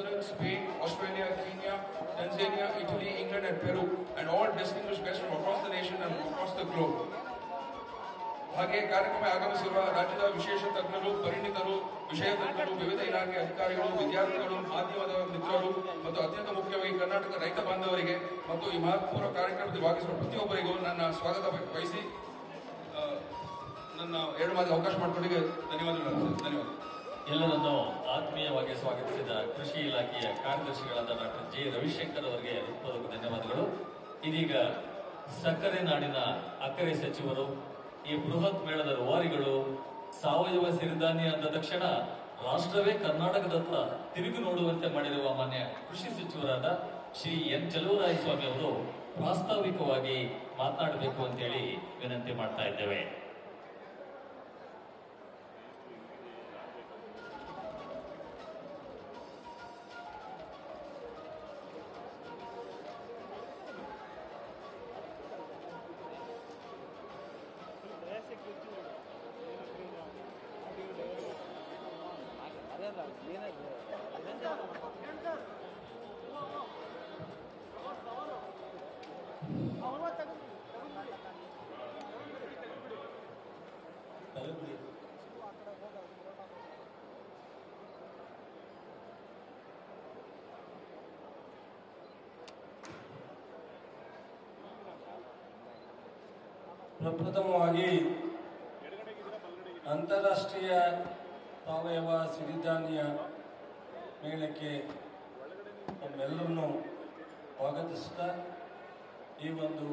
Switzerland, Spain, Australia, Kenya, Tanzania, Italy, England and Peru, and all distinguished guests from across the nation and across the globe. ಹಾಗೆ ಕಾರ್ಯಕ್ರಮ ಆಗಮಿಸಿರುವ ರಾಜ್ಯದ ವಿಶೇಷ ತಜ್ಞರು, ಪರಿಣಿತರು, ವಿಷಯ ತಜ್ಞರು, ವಿವಿಧ ಇಲಾಖೆ ಅಧಿಕಾರಿಗಳು, ವಿದ್ಯಾರ್ಥಿಗಳು, ಮಾಧ್ಯಮದ ಮಿತ್ರರು ಮತ್ತು ಅತ್ಯಂತ ಮುಖ್ಯವಾಗಿ ಕರ್ನಾಟಕ ರೈತ ಬಾಂಧವರಿಗೆ ಮತ್ತು ಈ ಮಹತ್ವಪೂರ್ಣ ಕಾರ್ಯಕ್ರಮದಲ್ಲಿ ಭಾಗಿಸುವ ಪ್ರತಿಯೊಬ್ಬರಿಗೂ ನನ್ನ ಸ್ವಾಗತ ಬಯಸಿ ನನ್ನ 2 ಮಾತಿಗೆ ಅವಕಾಶ ಮಾಡಿಕೊಂಡಿಗೆ ಧನ್ಯವಾದಗಳು. ಎಲ್ಲರನ್ನು ಆತ್ಮೀಯವಾಗಿ ಸ್ವಾಗತಿಸಿದ ಕೃಷಿ ಇಲಾಖೆಯ ಕಾರ್ಯದರ್ಶಿಗಳಾದ ಡಾಕ್ಟರ್ ಜೆ ರವಿಶಂಕರ್ ಅವರಿಗೆ ಹೃತ್ಪೂರ್ವಕ ಧನ್ಯವಾದಗಳು. ಇದೀಗ ಸಕ್ಕರೆ ನಾಡಿನ ಅಕ್ಕರೆ ಸಚಿವರು, ಈ ಬೃಹತ್ ಮೇಳದ ರೂವಾರಿಗಳು, ಸಾವಯವ ಸಿರಿಧಾನ್ಯ ಅಂದ ತಕ್ಷಣ ರಾಷ್ಟ್ರವೇ ಕರ್ನಾಟಕದತ್ತ ತಿರುಗಿ ನೋಡುವಂತೆ ಮಾಡಿರುವ ಮಾನ್ಯ ಕೃಷಿ ಸಚಿವರಾದ ಶ್ರೀ ಎನ್ ಚಲುವರಾಯಸ್ವಾಮಿ ಅವರು ಪ್ರಾಸ್ತಾವಿಕವಾಗಿ ಮಾತನಾಡಬೇಕು ಅಂತೇಳಿ ವಿನಂತಿ ಮಾಡ್ತಾ ಇದ್ದೇವೆ. ಪ್ರಪ್ರಥಮವಾಗಿ ಅಂತಾರಾಷ್ಟ್ರೀಯ ಸಾವಯವ ಸಿರಿಧಾನ್ಯ ಮೇಳಕ್ಕೆ ನಮ್ಮೆಲ್ಲರನ್ನು ಸ್ವಾಗತಿಸುತ್ತಾ ಈ ಒಂದು